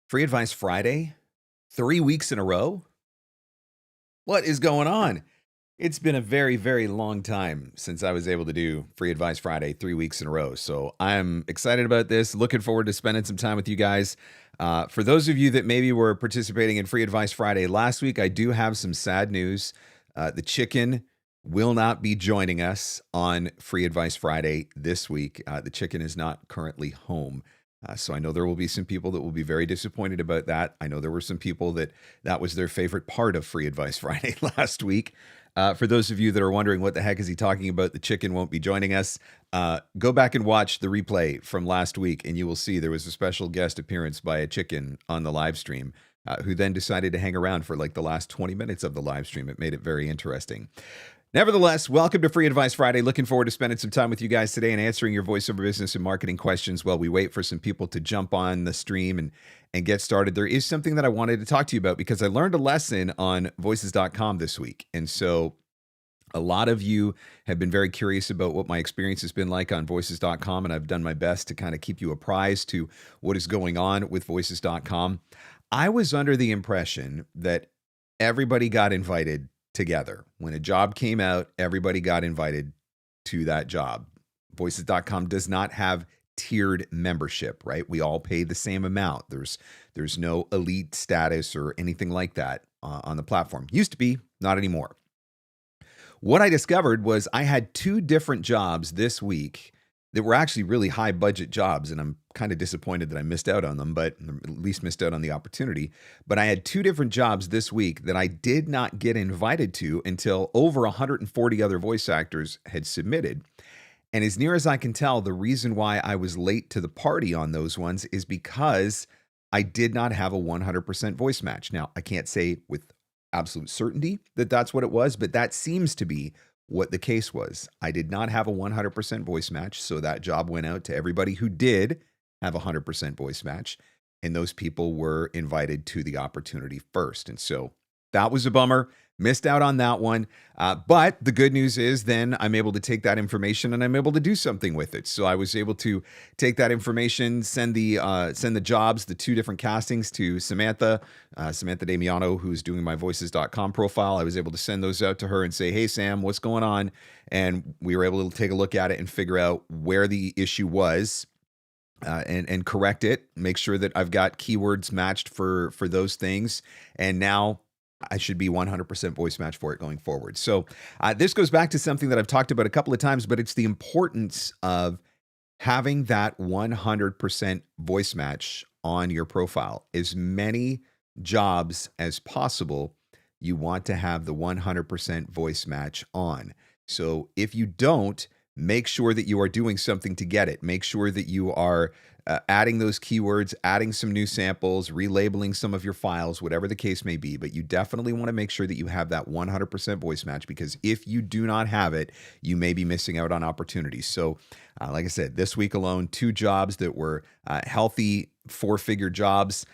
Free Advice Friday? 3 weeks in a row? What is going on? It's been a very, very long time since I was able to do Free Advice Friday 3 weeks in a row. So I'm excited about this. Looking forward to spending some time with you guys. For those of you that maybe were participating in Free Advice Friday last week, I do have some sad news. The chicken will not be joining us on Free Advice Friday this week. The chicken is not currently home. So I know there will be some people that will be very disappointed about that. I know there were some people that was their favorite part of Free Advice Friday last week. For those of you that are wondering what the heck is he talking about, the chicken won't be joining us. Go back and watch the replay from last week, and you will see there was a special guest appearance by a chicken on the live stream, who then decided to hang around for like the last 20 minutes of the live stream. It made it very interesting. Nevertheless, welcome to Free Advice Friday. Looking forward to spending some time with you guys today and answering your voiceover business and marketing questions while we wait for some people to jump on the stream and get started. There is something that I wanted to talk to you about because I learned a lesson on voices.com this week. And so a lot of you have been very curious about what my experience has been like on voices.com, and I've done my best to kind of keep you apprised to what is going on with voices.com. I was under the impression that everybody got invited together. When a job came out, everybody got invited to that job. Voices.com does not have tiered membership, right? We all pay the same amount. There's no elite status or anything like that on the platform. Used to be, not anymore. What I discovered was I had two different jobs this week that were actually really high budget jobs, and I'm kind of disappointed that I missed out on them, but at least missed out on the opportunity. But I had two different jobs this week that I did not get invited to until over 140 other voice actors had submitted. And as near as I can tell, the reason why I was late to the party on those ones is because I did not have a 100% voice match. Now, I can't say with absolute certainty that that's what it was, but that seems to be what the case was. I did not have a 100% voice match, so that job went out to everybody who did have a 100% voice match, and those people were invited to the opportunity first. And so that was a bummer. Missed out on that one. But the good news is then I'm able to take that information and I'm able to do something with it. So I was able to take that information, send the jobs, the two different castings to Samantha Damiano, who's doing my voices.com profile. I was able to send those out to her and say, hey, Sam, what's going on? And we were able to take a look at it and figure out where the issue was. And correct it, make sure that I've got keywords matched for those things. And now I should be 100% voice match for it going forward. So this goes back to something that I've talked about a couple of times, but it's the importance of having that 100% voice match on your profile. As many jobs as possible, you want to have the 100% voice match on. So if you don't, make sure that you are doing something to get it. Make sure that you are adding those keywords, adding some new samples, relabeling some of your files, whatever the case may be. But you definitely want to make sure that you have that 100% voice match, because if you do not have it, you may be missing out on opportunities. So like I said, this week alone, two jobs that were healthy, four-figure jobs,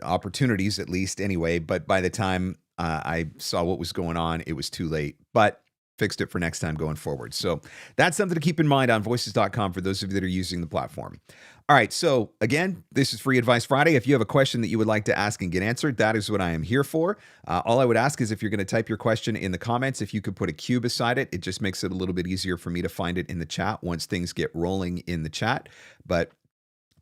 opportunities at least anyway. But by the time I saw what was going on, it was too late. But fixed it for next time going forward. So that's something to keep in mind on voices.com for those of you that are using the platform. All right. So again, this is Free Advice Friday. If you have a question that you would like to ask and get answered, that is what I am here for. All I would ask is if you're going to type your question in the comments, if you could put a Q beside it, it just makes it a little bit easier for me to find it in the chat once things get rolling in the chat. But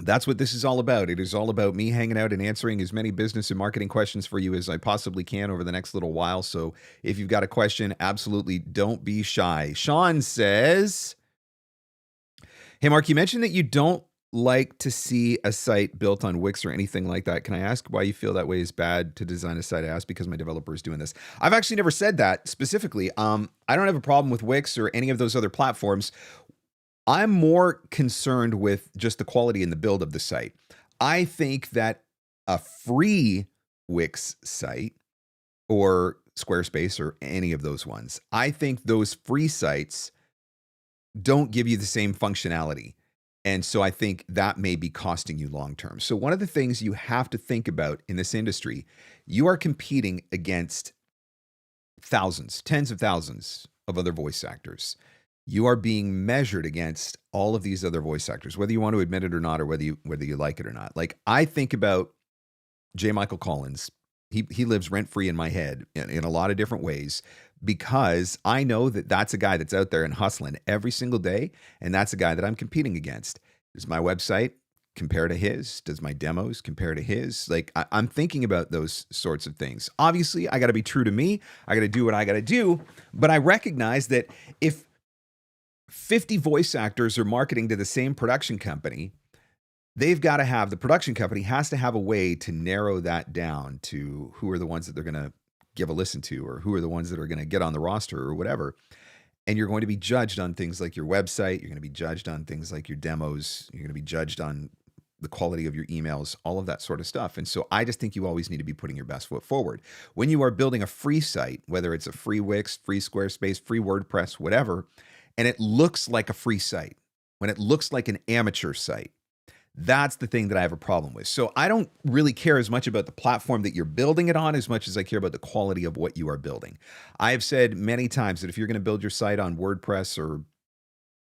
that's what this is all about. It is all about me hanging out and answering as many business and marketing questions for you as I possibly can over the next little while. So if you've got a question, absolutely don't be shy. Sean says, hey, Mark, you mentioned that you don't like to see a site built on Wix or anything like that. Can I ask why you feel that way is bad to design a site? I asked because my developer is doing this. I've actually never said that specifically. I don't have a problem with Wix or any of those other platforms. I'm more concerned with just the quality and the build of the site. I think that a free Wix site or Squarespace or any of those ones, I think those free sites don't give you the same functionality. And so I think that may be costing you long-term. So one of the things you have to think about in this industry, you are competing against thousands, tens of thousands of other voice actors. You are being measured against all of these other voice actors, whether you want to admit it or not, or whether you like it or not. Like, I think about J. Michael Collins. He lives rent free in my head in a lot of different ways because I know that that's a guy that's out there and hustling every single day, and that's a guy that I'm competing against. Does my website compare to his? Does my demos compare to his? Like I'm thinking about those sorts of things. Obviously, I got to be true to me. I got to do what I got to do, but I recognize that if 50 voice actors are marketing to the same production company, they've got to have, the production company has to have a way to narrow that down to who are the ones that they're going to give a listen to, or who are the ones that are going to get on the roster or whatever. And you're going to be judged on things like your website. You're going to be judged on things like your demos. You're going to be judged on the quality of your emails, all of that sort of stuff. And so I just think you always need to be putting your best foot forward. When you are building a free site, whether it's a free Wix, free Squarespace, free WordPress, whatever, and it looks like a free site, when it looks like an amateur site, that's the thing that I have a problem with. So I don't really care as much about the platform that you're building it on as much as I care about the quality of what you are building. I have said many times that if you're going to build your site on WordPress or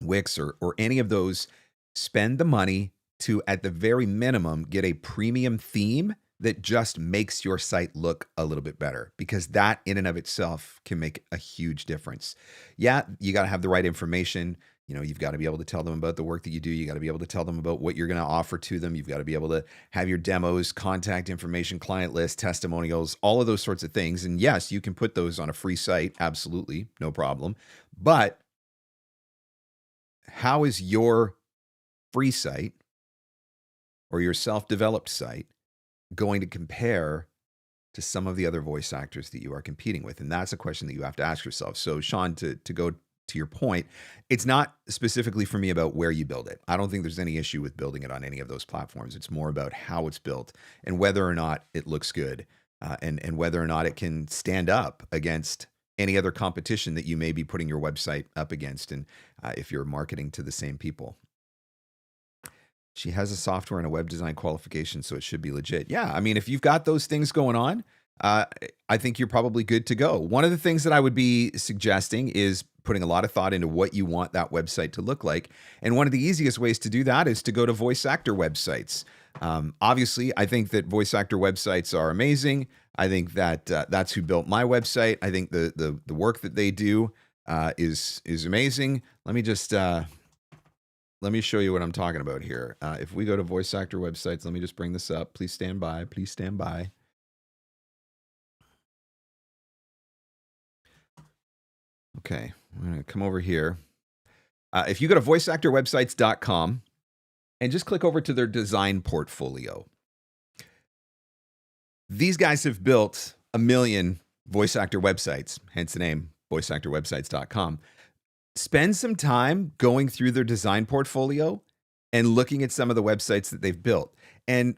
Wix or any of those, spend the money to, at the very minimum, get a premium theme that just makes your site look a little bit better, because that in and of itself can make a huge difference. Yeah, you got to have the right information. You know, you've got to be able to tell them about the work that you do. You got to be able to tell them about what you're going to offer to them. You've got to be able to have your demos, contact information, client list, testimonials, all of those sorts of things. And yes, you can put those on a free site. Absolutely, no problem. But how is your free site or your self-developed site going to compare to some of the other voice actors that you are competing with? And that's a question that you have to ask yourself. So Sean, to go to your point, it's not specifically for me about where you build it. I don't think there's any issue with building it on any of those platforms. It's more about how it's built and whether or not it looks good, and whether or not it can stand up against any other competition that you may be putting your website up against, and if you're marketing to the same people. She has a software and a web design qualification, so it should be legit. Yeah, I mean, if you've got those things going on, I think you're probably good to go. One of the things that I would be suggesting is putting a lot of thought into what you want that website to look like. And one of the easiest ways to do that is to go to voice actor websites. Obviously, I think that voice actor websites are amazing. I think that that's who built my website. I think the work that they do is amazing. Let me just... let me show you what I'm talking about here. If we go to voice actor websites, let me just bring this up. Please stand by. Please stand by. Okay, I'm going to come over here. If you go to voiceactorwebsites.com and just click over to their design portfolio, these guys have built 1 million voice actor websites, hence the name, voiceactorwebsites.com. Spend some time going through their design portfolio and looking at some of the websites that they've built. And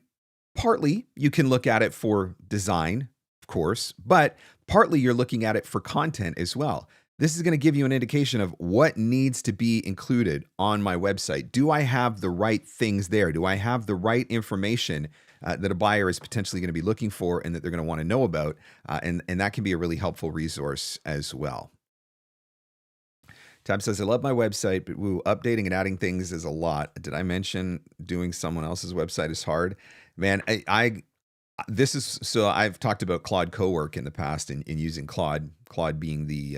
partly you can look at it for design, of course, but partly you're looking at it for content as well. This is going to give you an indication of what needs to be included on my website. Do I have the right things there? Do I have the right information that a buyer is potentially going to be looking for and that they're going to want to know about? And that can be a really helpful resource as well. Tab says, I love my website, but updating and adding things is a lot. Did I mention doing someone else's website is hard? Man, I've talked about Claude Cowork in the past in using Claude being the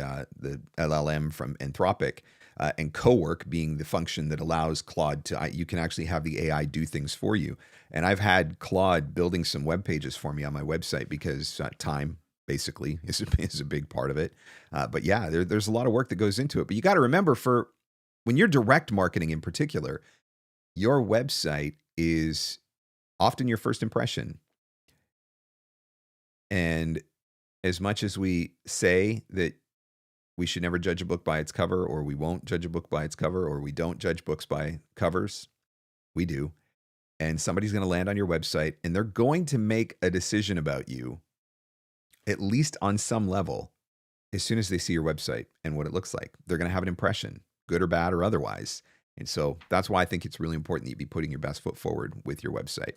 LLM from Anthropic, and Cowork being the function that allows Claude to, you can actually have the AI do things for you. And I've had Claude building some web pages for me on my website because time basically is a big part of it. But yeah, there's a lot of work that goes into it. But you got to remember, for when you're direct marketing in particular, your website is often your first impression. And as much as we say that we should never judge a book by its cover, or we won't judge a book by its cover, or we don't judge books by covers, we do. And somebody's going to land on your website and they're going to make a decision about you, at least on some level, as soon as they see your website and what it looks like. They're going to have an impression, good or bad or otherwise. And so that's why I think it's really important that you be putting your best foot forward with your website.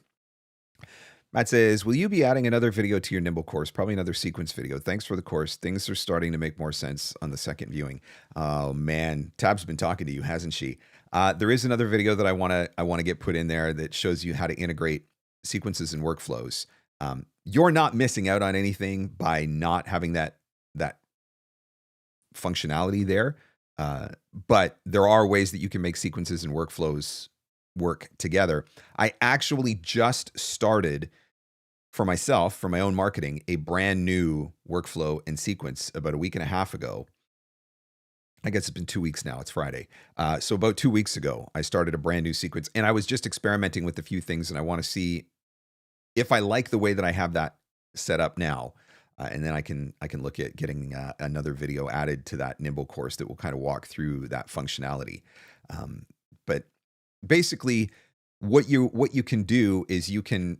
Matt says, will you be adding another video to your Nimble course? Probably another sequence video. Thanks for the course. Things are starting to make more sense on the second viewing. Oh man, Tab's been talking to you, hasn't she? There is another video that I want to get put in there that shows you how to integrate sequences and workflows. You're not missing out on anything by not having that functionality there. But there are ways that you can make sequences and workflows work together. I actually just started for myself, for my own marketing, a brand new workflow and sequence about a week and a half ago. I guess it's been 2 weeks now. It's Friday. So about 2 weeks ago, I started a brand new sequence, and I was just experimenting with a few things, and I want to see if I like the way that I have that set up now. And then I can look at getting another video added to that Nimble course that will kind of walk through that functionality. But basically, what you can do is you can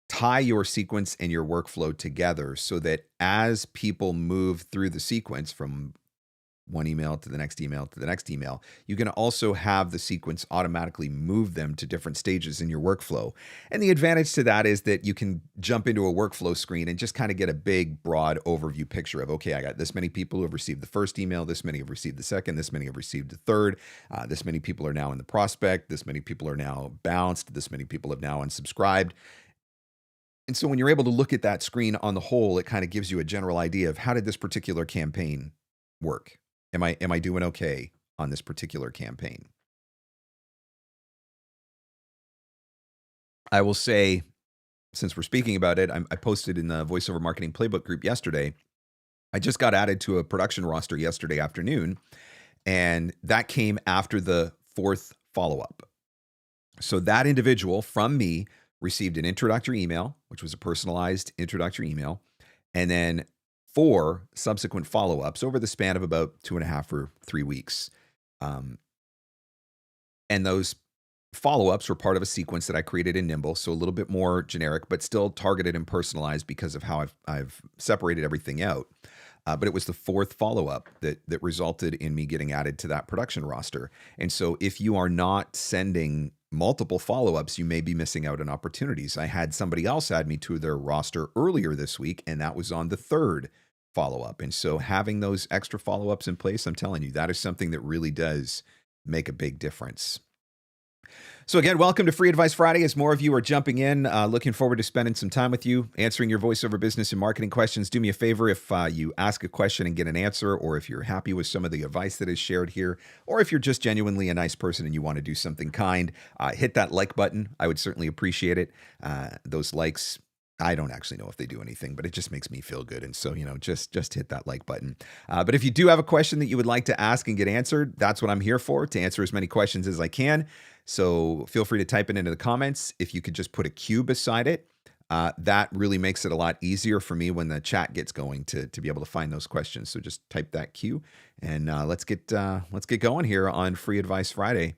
tie your sequence and your workflow together so that as people move through the sequence from one email to the next email to the next email, you can also have the sequence automatically move them to different stages in your workflow. And the advantage to that is that you can jump into a workflow screen and just kind of get a big, broad overview picture of, okay, I got this many people who have received the first email, this many have received the second, this many have received the third, this many people are now in the prospect, this many people are now bounced, this many people have now unsubscribed. And so when you're able to look at that screen on the whole, it kind of gives you a general idea of how did this particular campaign work? Am I doing okay on this particular campaign? I will say, since we're speaking about it, I posted in the voiceover marketing playbook group yesterday. I just got added to a production roster yesterday afternoon, and that came after the 4th follow-up. So that individual from me received an introductory email, which was a personalized introductory email, and then 4 subsequent follow-ups over the span of about 2.5 or 3 weeks. And those follow-ups were part of a sequence that I created in Nimble, so a little bit more generic, but still targeted and personalized because of how I've separated everything out. But it was the 4th follow-up that resulted in me getting added to that production roster. And so if you are not sending multiple follow-ups, you may be missing out on opportunities. I had somebody else add me to their roster earlier this week, and that was on the 3rd follow-up. And so having those extra follow-ups in place, I'm telling you, that is something that really does make a big difference. So again, welcome to Free Advice Friday. As more of you are jumping in, looking forward to spending some time with you, answering your voiceover business and marketing questions. Do me a favor if you ask a question and get an answer, or if you're happy with some of the advice that is shared here, or if you're just genuinely a nice person and you want to do something kind, hit that like button. I would certainly appreciate it. Those likes, I don't actually know if they do anything, but it just makes me feel good. And so, just hit that like button. But if you do have a question that you would like to ask and get answered, that's what I'm here for, to answer as many questions as I can. So feel free to type it into the comments. If you could just put a Q beside it, that really makes it a lot easier for me when the chat gets going to be able to find those questions. So just type that Q, and let's get going here on Free Advice Friday.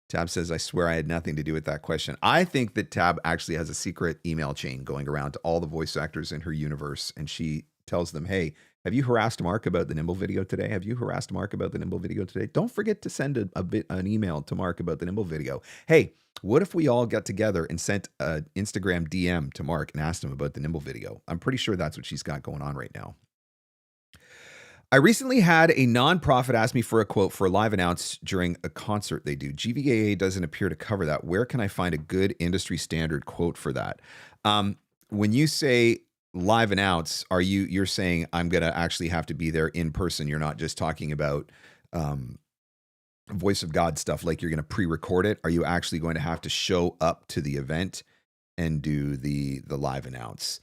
Tab says, I swear I had nothing to do with that question. I think that Tab actually has a secret email chain going around to all the voice actors in her universe, and she tells them, hey, have you harassed Mark about the Nimble video today? Have you harassed Mark about the Nimble video today? Don't forget to send an email to Mark about the Nimble video. Hey, what if we all got together and sent an Instagram DM to Mark and asked him about the Nimble video? I'm pretty sure that's what she's got going on right now. I recently had a nonprofit ask me for a quote for a live announce during a concert they do. GVAA doesn't appear to cover that. Where can I find a good industry standard quote for that? When you say live announce, you're saying I'm going to actually have to be there in person? You're not just talking about voice of God stuff like you're going to pre-record it. Are you actually going to have to show up to the event and do the live announce?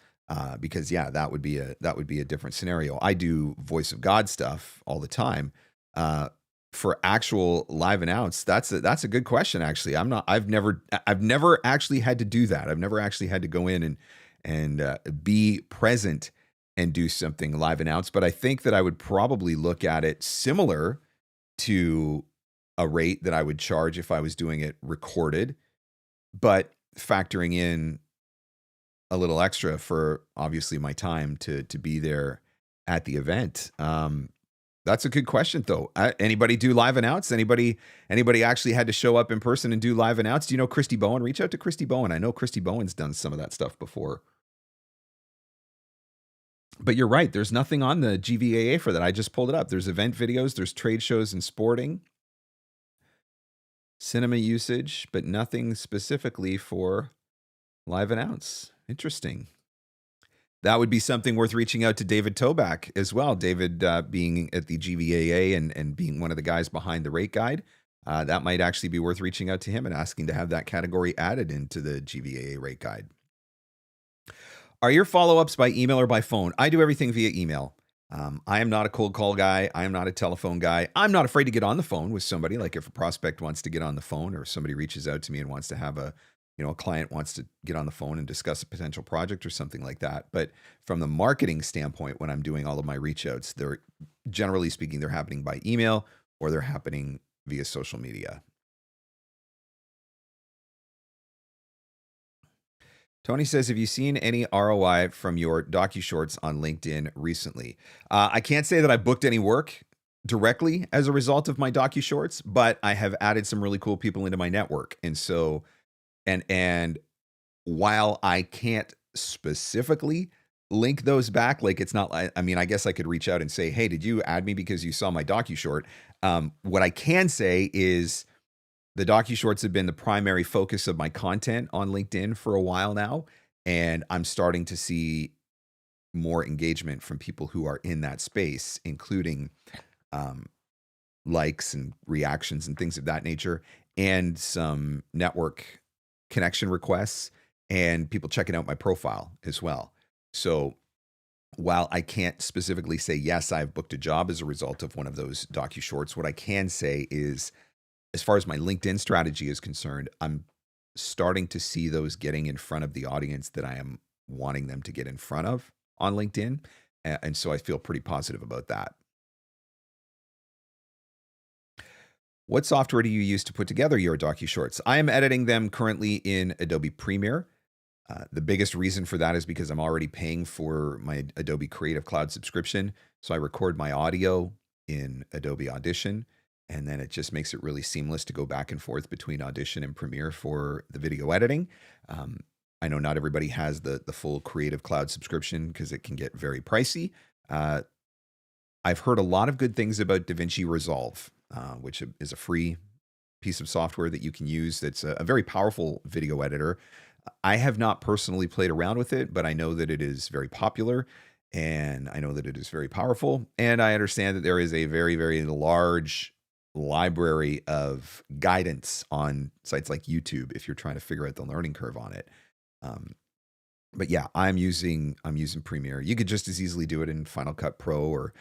Because that would be a different scenario. I do voice of God stuff all the time. For actual live announce, that's a good question. Actually, I've never actually had to do that. I've never actually had to go in and be present and do something live announce. But I think that I would probably look at it similar to a rate that I would charge if I was doing it recorded, but factoring in a little extra for obviously my time to be there at the event. That's a good question though. Anybody do live announce? Anybody actually had to show up in person and do live announce? Do you know Christy Bowen? Reach out to Christy Bowen. I know Christy Bowen's done some of that stuff before. But you're right. There's nothing on the GVAA for that. I just pulled it up. There's event videos. There's trade shows and sporting. Cinema usage, but nothing specifically for live announce. Interesting. that would be something worth reaching out to David Toback as well. David being at the GVAA and being one of the guys behind the rate guide. That might actually be worth reaching out to him and asking to have that category added into the GVAA rate guide. Are your follow-ups by email or by phone? I do everything via email. I am not a cold call guy. I am not a telephone guy. I'm not afraid to get on the phone with somebody. Like if a prospect wants to get on the phone or somebody reaches out to me and wants to have a client wants to get on the phone and discuss a potential project or something like that. But from the marketing standpoint, when I'm doing all of my reach outs, they're generally speaking, they're happening by email or they're happening via social media. Tony says, have you seen any ROI from your docushorts on LinkedIn recently? I can't say that I booked any work directly as a result of my docushorts, but I have added some really cool people into my network. And so, and while I can't specifically link those back, like it's not, I mean, I guess I could reach out and say, hey, did you add me because you saw my docushort? What I can say is, the docushorts have been the primary focus of my content on LinkedIn for a while now, and I'm starting to see more engagement from people who are in that space, including likes and reactions and things of that nature, and some network connection requests and people checking out my profile as well. So while I can't specifically say, yes, I've booked a job as a result of one of those docushorts, what I can say is, as far as my LinkedIn strategy is concerned, I'm starting to see those getting in front of the audience that I am wanting them to get in front of on LinkedIn. And so I feel pretty positive about that. What software do you use to put together your docushorts? I am editing them currently in Adobe Premiere. The biggest reason for that is because I'm already paying for my Adobe Creative Cloud subscription. So I record my audio in Adobe Audition. And then it just makes it really seamless to go back and forth between Audition and Premiere for the video editing. I know not everybody has the full Creative Cloud subscription because it can get very pricey. I've heard a lot of good things about DaVinci Resolve, which is a free piece of software that you can use. That's a very powerful video editor. I have not personally played around with it, but I know that it is very popular. And I know that it is very powerful. And I understand that there is a very, very large library of guidance on sites like YouTube if you're trying to figure out the learning curve on it. But yeah, I'm using Premiere. You could just as easily do it in Final Cut Pro, or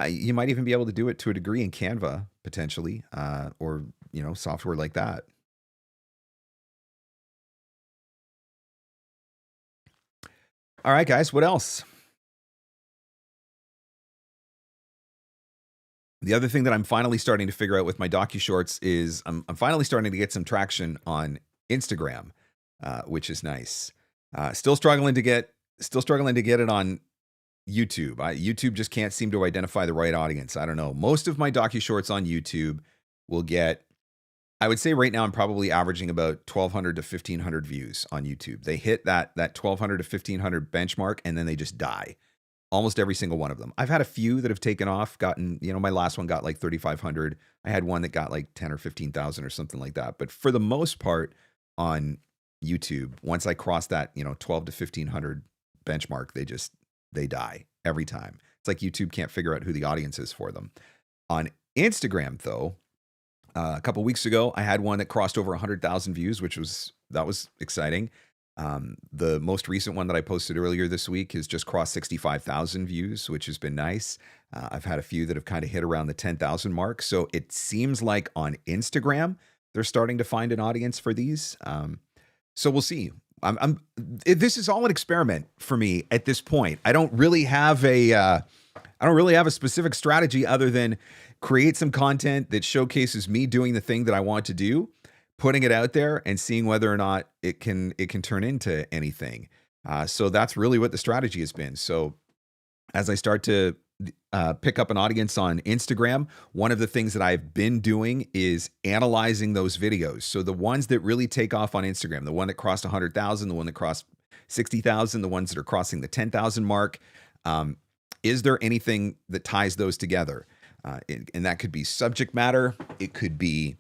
you might even be able to do it to a degree in Canva potentially, or software like that. All right, guys, what else? The other thing that I'm finally starting to figure out with my docushorts is I'm finally starting to get some traction on Instagram, which is nice. Still struggling to get it on YouTube. YouTube just can't seem to identify the right audience. I don't know. Most of my docushorts on YouTube will get, I would say right now I'm probably averaging about 1,200 to 1,500 views on YouTube. They hit that 1,200 to 1,500 benchmark and then they just die. Almost every single one of them. I've had a few that have taken off, gotten, my last one got like 3,500. I had one that got like 10 or 15,000 or something like that. But for the most part on YouTube, once I cross that, 12 to 1,500 benchmark, they die every time. It's like YouTube can't figure out who the audience is for them. On Instagram though, a couple weeks ago, I had one that crossed over 100,000 views, that was exciting. The most recent one that I posted earlier this week has just crossed 65,000 views, which has been nice. I've had a few that have kind of hit around the 10,000 mark. So it seems like on Instagram, they're starting to find an audience for these. So we'll see. This is all an experiment for me at this point. I don't really have a specific strategy other than create some content that showcases me doing the thing that I want to do, putting it out there and seeing whether or not it can turn into anything. So that's really what the strategy has been. So as I start to pick up an audience on Instagram, one of the things that I've been doing is analyzing those videos. So the ones that really take off on Instagram, the one that crossed 100,000, the one that crossed 60,000, the ones that are crossing the 10,000 mark, is there anything that ties those together? And that could be subject matter. It could be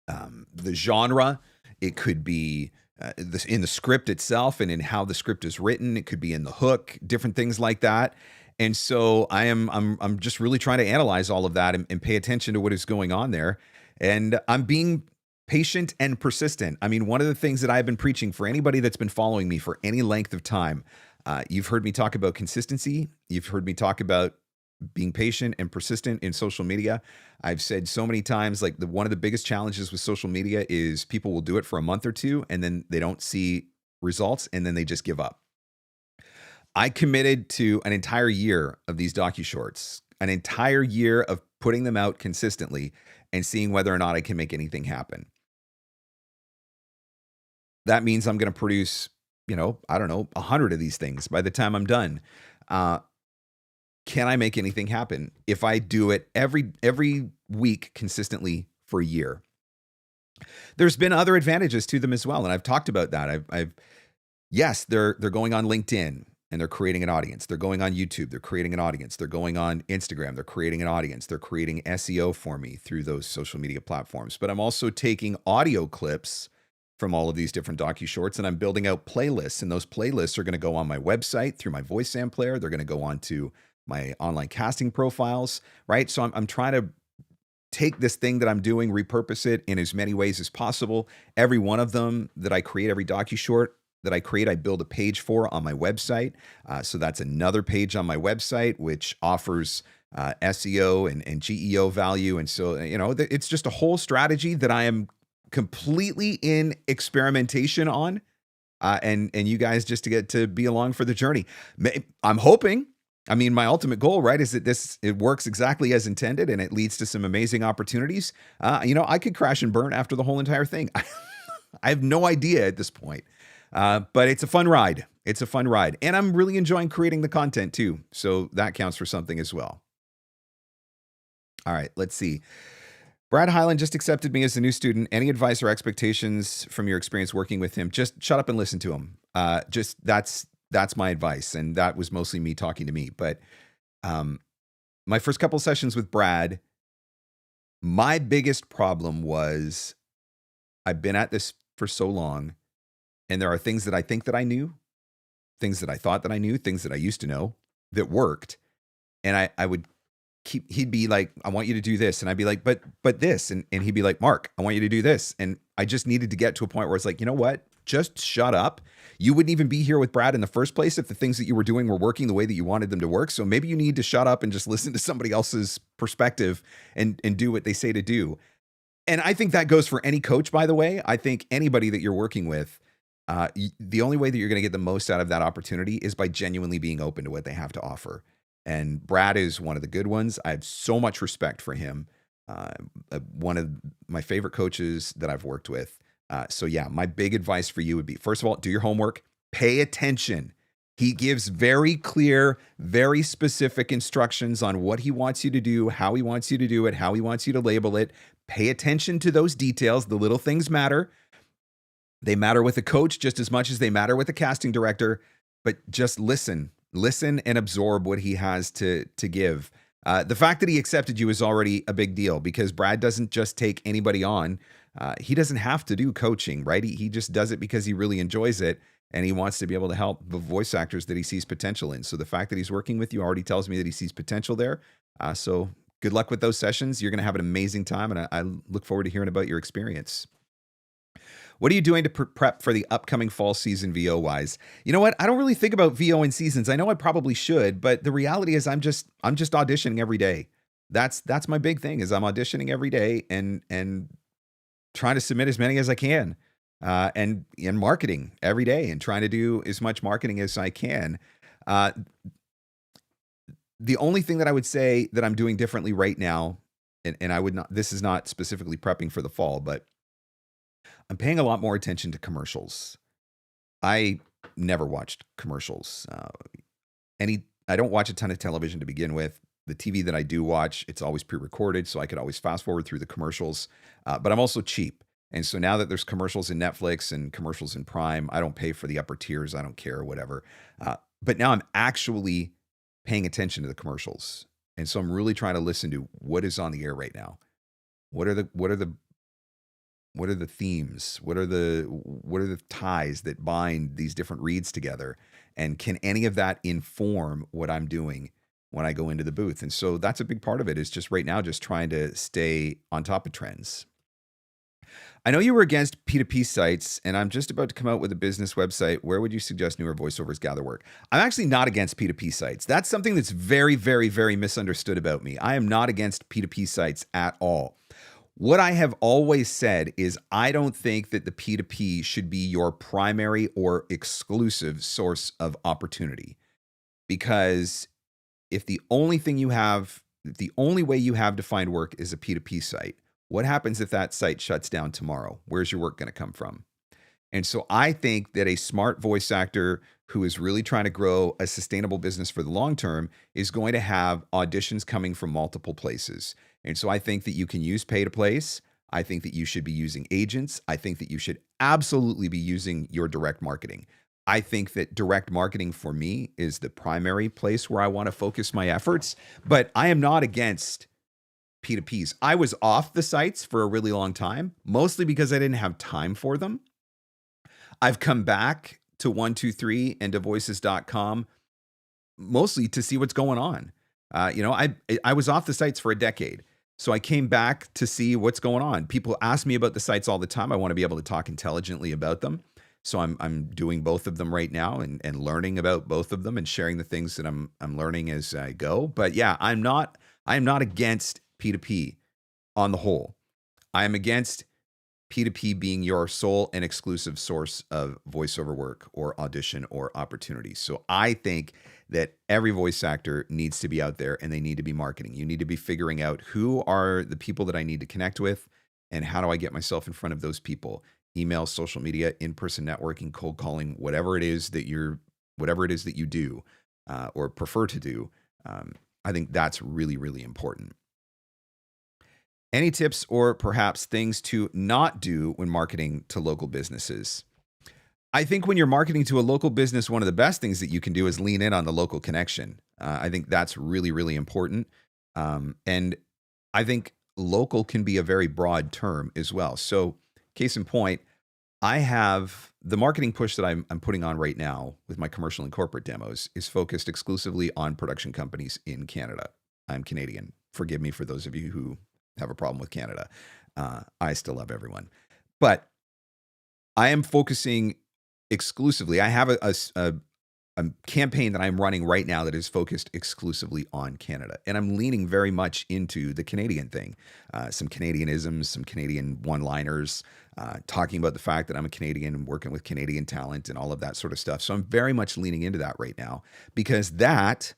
the genre. It could be in the script itself and in how the script is written. It could be in the hook, different things like that. And so I'm just really trying to analyze all of that and pay attention to what is going on there. And I'm being patient and persistent. I mean, one of the things that I've been preaching for anybody that's been following me for any length of time, you've heard me talk about consistency. You've heard me talk about being patient and persistent in social media. I've said so many times, like one of the biggest challenges with social media is people will do it for a month or two and then they don't see results and then they just give up. I committed to an entire year of these docushorts, an entire year of putting them out consistently and seeing whether or not I can make anything happen. That means I'm going to produce, I don't know, 100 of these things by the time I'm done. Can I make anything happen if I do it every week consistently for a year? There's been other advantages to them as well, and I've talked about that. Yes, they're going on LinkedIn and they're creating an audience. They're going on YouTube, they're creating an audience. They're going on Instagram, they're creating an audience. They're creating SEO for me through those social media platforms. But I'm also taking audio clips from all of these different docushorts and I'm building out playlists, and those playlists are going to go on my website through my voice sampler. They're going to go on to my online casting profiles, right? So I'm trying to take this thing that I'm doing, repurpose it in as many ways as possible. Every one of them that I create, every docushort that I create, I build a page for on my website. So that's another page on my website, which offers SEO and GEO value. And so, it's just a whole strategy that I am completely in experimentation on. And you guys just to get to be along for the journey. I'm hoping, my ultimate goal, right, is that it works exactly as intended and it leads to some amazing opportunities. I could crash and burn after the whole entire thing. I have no idea at this point. But it's a fun ride. It's a fun ride. And I'm really enjoying creating the content too. So that counts for something as well. All right, let's see. Brad Hyland just accepted me as a new student. Any advice or expectations from your experience working with him? Just shut up and listen to him. That's my advice. And that was mostly me talking to me. But my first couple sessions with Brad, my biggest problem was I've been at this for so long, and there are things that I think that I knew, things that I thought that I knew, things that I used to know that worked. And I would he'd be like, I want you to do this. And I'd be like, but this. And he'd be like, Mark, I want you to do this. And I just needed to get to a point where it's like, you know what? Just shut up. You wouldn't even be here with Brad in the first place if the things that you were doing were working the way that you wanted them to work. So maybe you need to shut up and just listen to somebody else's perspective and do what they say to do. And I think that goes for any coach, by the way. I think anybody that you're working with, the only way that you're going to get the most out of that opportunity is by genuinely being open to what they have to offer. And Brad is one of the good ones. I have so much respect for him. One of my favorite coaches that I've worked with. So yeah, my big advice for you would be, first of all, do your homework, pay attention. He gives very clear, very specific instructions on what he wants you to do, how he wants you to do it, how he wants you to label it. Pay attention to those details. The little things matter. They matter with a coach just as much as they matter with a casting director, but just listen and absorb what he has to give. The fact that he accepted you is already a big deal because Brad doesn't just take anybody on. He doesn't have to do coaching, right? He just does it because he really enjoys it and he wants to be able to help the voice actors that he sees potential in. So the fact that he's working with you already tells me that he sees potential there. So good luck with those sessions. You're going to have an amazing time, and I look forward to hearing about your experience. What are you doing to prep for the upcoming fall season VO-wise? You know what? I don't really think about VO in seasons. I know I probably should, but the reality is I'm just auditioning every day. That's my big thing is I'm auditioning every day and trying to submit as many as I can, and marketing every day and trying to do as much marketing as I can. The only thing that I would say that I'm doing differently right now, and I would not, this is not specifically prepping for the fall, but I'm paying a lot more attention to commercials. I never watched commercials. I don't watch a ton of television to begin with. The TV that I do watch, it's always pre-recorded, so I could always fast forward through the commercials. But I'm also cheap. And so now that there's commercials in Netflix and commercials in Prime, I don't pay for the upper tiers. I don't care or whatever. But now I'm actually paying attention to the commercials. And so I'm really trying to listen to what is on the air right now. What are the What are the themes? What are the ties that bind these different reads together? And can any of that inform what I'm doing when I go into the booth? And so that's a big part of it, is just right now just trying to stay on top of trends. I know you were against P2P sites, and I'm just about to come out with a business website. Where would you suggest newer voiceovers gather work? I'm actually not against P2P sites. That's something that's very, very, very misunderstood about me. I am not against P2P sites at all. What I have always said is I don't think that the P2P should be your primary or exclusive source of opportunity, because if the only thing you have, the only way you have to find work is a P2P site, what happens if that site shuts down tomorrow? Where's your work going to come from? And so I think that a smart voice actor who is really trying to grow a sustainable business for the long term is going to have auditions coming from multiple places. And so I think that you can use pay to place. I think that you should be using agents. I think that you should absolutely be using your direct marketing. I think that direct marketing for me is the primary place where I want to focus my efforts, but I am not against P2Ps. I was off the sites for a really long time, mostly because I didn't have time for them. I've come back to 123 and to voices.com mostly to see what's going on. I was off the sites for a decade. So I came back to see what's going on. People ask me about the sites all the time. I want to be able to talk intelligently about them. So I'm doing both of them right now and learning about both of them and sharing the things that I'm learning as I go. But yeah, I am not against P2P on the whole. I am against P2P being your sole and exclusive source of voiceover work or audition or opportunities. So I think that every voice actor needs to be out there and they need to be marketing. You need to be figuring out who are the people that I need to connect with and how do I get myself in front of those people. Email, social media, in-person networking, cold calling, whatever it is that you do or prefer to do. I think that's really, really important. Any tips or perhaps things to not do when marketing to local businesses? I think when you're marketing to a local business, one of the best things that you can do is lean in on the local connection. I think that's really, really important. And I think local can be a very broad term as well. So case in point, I have the marketing push that I'm putting on right now with my commercial and corporate demos is focused exclusively on production companies in Canada. I'm Canadian. Forgive me for those of you who have a problem with Canada. I still love everyone. But I am focusing exclusively. I have a campaign that I'm running right now that is focused exclusively on Canada. And I'm leaning very much into the Canadian thing, some Canadianisms, some Canadian one-liners, talking about the fact that I'm a Canadian and working with Canadian talent and all of that sort of stuff. So I'm very much leaning into that right now because that,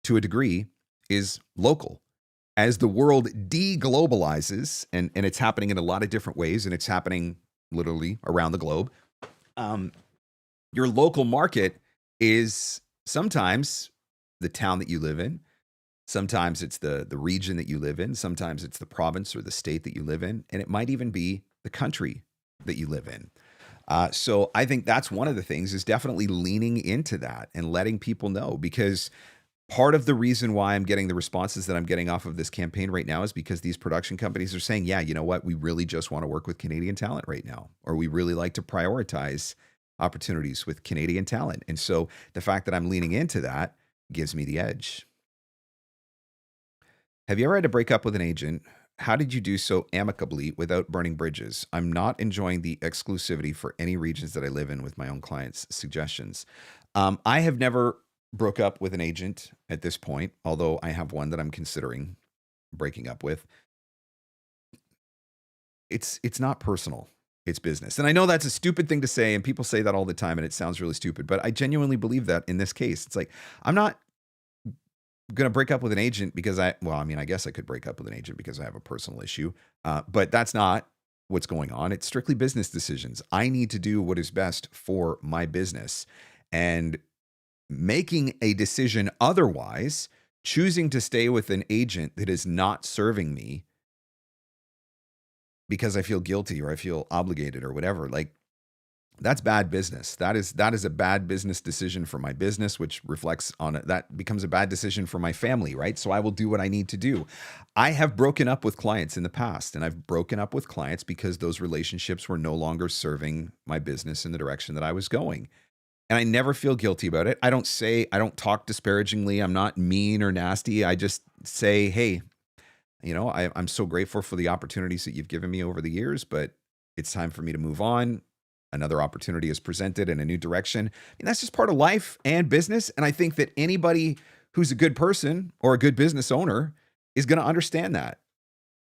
to a degree, is local. As the world de-globalizes, and it's happening in a lot of different ways, and it's happening literally around the globe, your local market is sometimes the town that you live in. Sometimes it's the region that you live in. Sometimes it's the province or the state that you live in. And it might even be the country that you live in. So I think that's one of the things is definitely leaning into that and letting people know, because part of the reason why I'm getting the responses that I'm getting off of this campaign right now is because these production companies are saying, yeah, you know what? We really just want to work with Canadian talent right now, or we really like to prioritize opportunities with Canadian talent. And so the fact that I'm leaning into that gives me the edge. Have you ever had to break up with an agent? How did you do so amicably without burning bridges? I'm not enjoying the exclusivity for any regions that I live in with my own clients' suggestions. I have never broke up with an agent at this point, although I have one that I'm considering breaking up with. It's not personal. It's business. And I know that's a stupid thing to say, and people say that all the time, and it sounds really stupid, but I genuinely believe that in this case. It's like, I'm not going to break up with an agent because I guess I could break up with an agent because I have a personal issue, but that's not what's going on. It's strictly business decisions. I need to do what is best for my business, and making a decision otherwise, choosing to stay with an agent that is not serving me because I feel guilty or I feel obligated or whatever. Like, That's bad business. That is a bad business decision for my business, which reflects on it. That becomes a bad decision for my family, right? So I will do what I need to do. I have broken up with clients in the past, and I've broken up with clients because those relationships were no longer serving my business in the direction that I was going. And I never feel guilty about it. I don't talk disparagingly. I'm not mean or nasty. I just say, hey, I'm so grateful for the opportunities that you've given me over the years, but it's time for me to move on. Another opportunity is presented in a new direction. And that's just part of life and business. And I think that anybody who's a good person or a good business owner is going to understand that.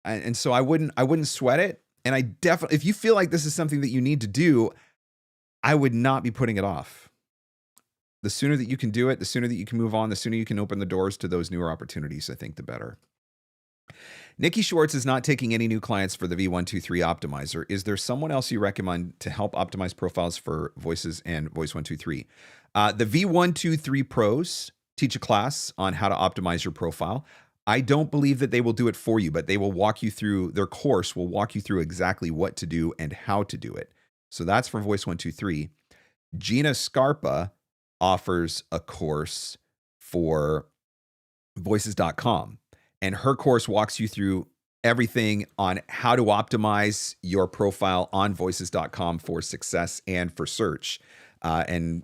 And so I wouldn't sweat it. And I definitely, if you feel like this is something that you need to do, I would not be putting it off. The sooner that you can do it, the sooner that you can move on, the sooner you can open the doors to those newer opportunities, I think the better. Nikki Schwartz is not taking any new clients for the V123 optimizer. Is there someone else you recommend to help optimize profiles for Voices and Voice123? The V123 pros teach a class on how to optimize your profile. I don't believe that they will do it for you, but they will walk you through, their course will walk you through exactly what to do and how to do it. So that's for Voice123. Gina Scarpa offers a course for voices.com. And her course walks you through everything on how to optimize your profile on voices.com for success and for search. And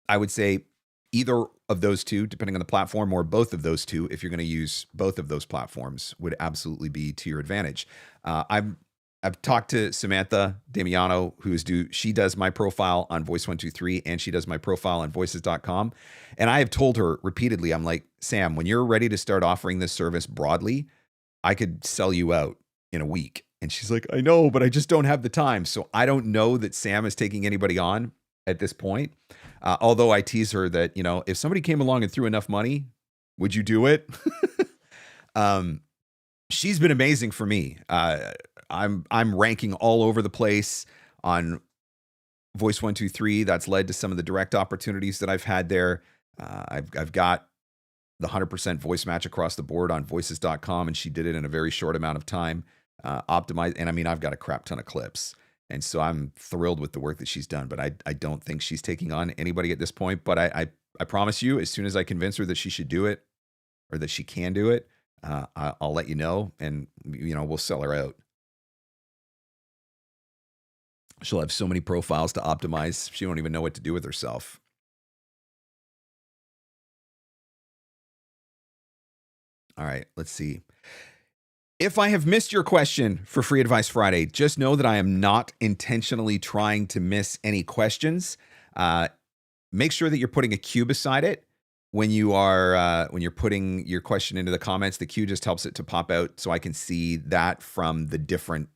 I would say either of those two, depending on the platform, or both of those two, if you're going to use both of those platforms, would absolutely be to your advantage. I've talked to Samantha Damiano, she does my profile on Voice123 and she does my profile on voices.com. And I have told her repeatedly, I'm like, Sam, when you're ready to start offering this service broadly, I could sell you out in a week. And she's like, I know, but I just don't have the time. So I don't know that Sam is taking anybody on at this point. Although I tease her that, if somebody came along and threw enough money, would you do it? She's been amazing for me. I'm ranking all over the place on Voice123. That's led to some of the direct opportunities that I've had there. I've got the 100% voice match across the board on voices.com, and she did it in a very short amount of time. Optimized, and I mean, I've got a crap ton of clips, and so I'm thrilled with the work that she's done. But I don't think she's taking on anybody at this point. But I promise you, as soon as I convince her that she should do it or that she can do it, I'll let you know, and we'll sell her out. She'll have so many profiles to optimize, she won't even know what to do with herself. All right, let's see. If I have missed your question for Free Advice Friday, just know that I am not intentionally trying to miss any questions. Make sure that you're putting a Q beside it. When you're putting your question into the comments, the Q just helps it to pop out so I can see that from the different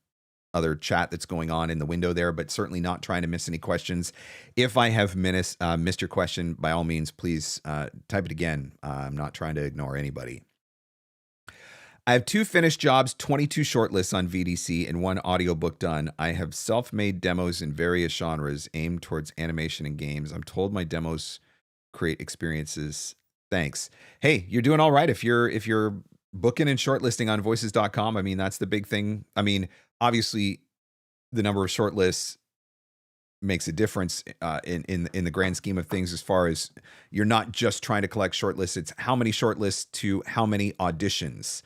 other chat that's going on in the window there, but certainly not trying to miss any questions. If I have missed your question, by all means, please type it again. I'm not trying to ignore anybody. I have 2 finished jobs, 22 shortlists on VDC, and 1 audiobook done. I have self-made demos in various genres aimed towards animation and games. I'm told my demos create experiences. Thanks. Hey, you're doing all right. If you're booking and shortlisting on voices.com, I mean, that's the big thing. I mean, obviously the number of shortlists makes a difference in the grand scheme of things, as far as you're not just trying to collect shortlists. It's how many shortlists to how many auditions,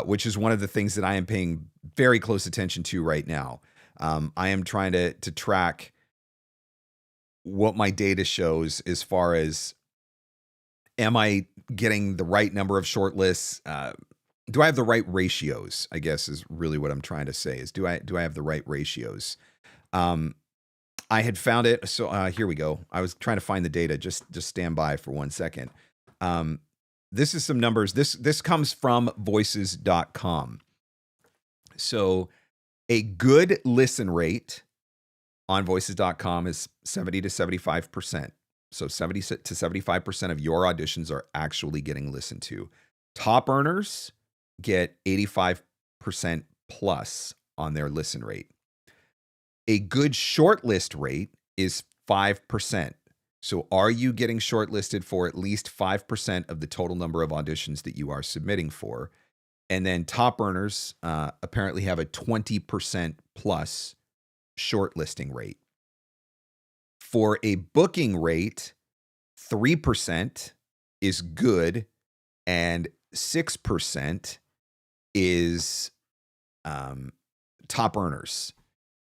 which is one of the things that I am paying very close attention to right now. I am trying to track what my data shows as far as, am I getting the right number of shortlists? Do I have the right ratios? I guess is really what I'm trying to say, is do I have the right ratios? I had found it. So here we go. I was trying to find the data. Just stand by for 1 second. This is some numbers. This comes from voices.com. So a good listen rate on voices.com is 70 to 75%. So 70 to 75% of your auditions are actually getting listened to. Top earners get 85% plus on their listen rate. A good shortlist rate is 5%. So are you getting shortlisted for at least 5% of the total number of auditions that you are submitting for? And then top earners apparently have a 20% plus shortlisting rate. For a booking rate, 3% is good and 6% is top earners.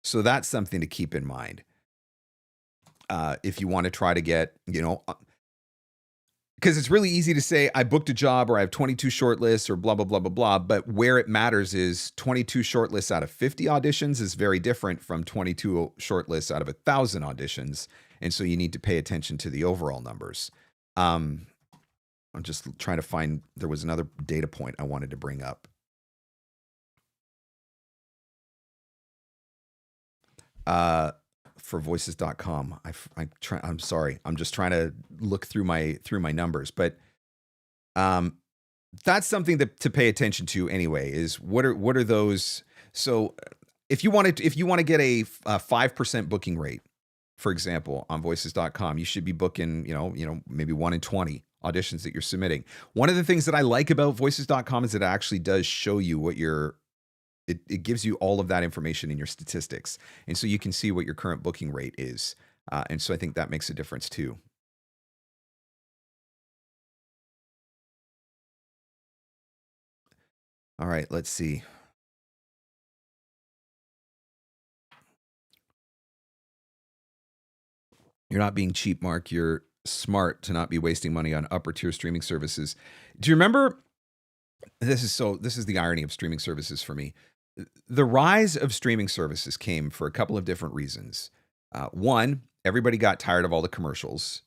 So that's something to keep in mind. If you want to try to get, because it's really easy to say, I booked a job or I have 22 shortlists or blah, blah, blah, blah, blah. But where it matters is 22 shortlists out of 50 auditions is very different from 22 shortlists out of 1,000 auditions. And so you need to pay attention to the overall numbers. I'm just trying to find, there was another data point I wanted to bring up. For voices.com. I'm sorry. I'm just trying to look through my numbers, but that's something to pay attention to anyway, is what are those. So if you want to get a 5% booking rate, for example, on voices.com, you should be booking, maybe 1 in 20 auditions that you're submitting. One of the things that I like about voices.com is it actually does show you what it gives you all of that information in your statistics. And so you can see what your current booking rate is. And so I think that makes a difference too. All right, let's see. You're not being cheap, Mark. You're smart to not be wasting money on upper tier streaming services. Do you remember? This is the irony of streaming services for me. The rise of streaming services came for a couple of different reasons. One, everybody got tired of all the commercials.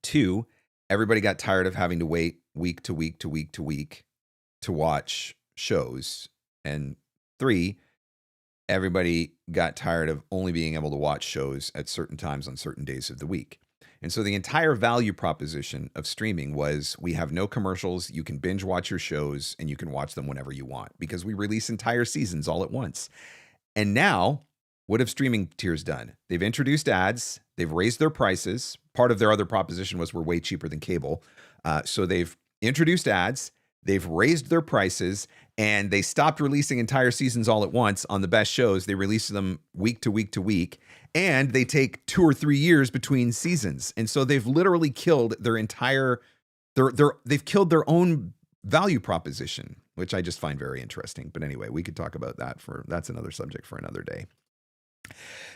Two, everybody got tired of having to wait week to week to week to week to watch shows. And three, everybody got tired of only being able to watch shows at certain times on certain days of the week. And so the entire value proposition of streaming was, we have no commercials, you can binge watch your shows, and you can watch them whenever you want because we release entire seasons all at once. And now, what have streaming tiers done? They've introduced ads, they've raised their prices. Part of their other proposition was we're way cheaper than cable. So they've introduced ads, they've raised their prices, and they stopped releasing entire seasons all at once on the best shows. They release them week to week to week, and they take 2 or 3 years between seasons. And so they've literally killed their entire, they've killed their own value proposition, which I just find very interesting. But anyway, we could talk about that that's another subject for another day.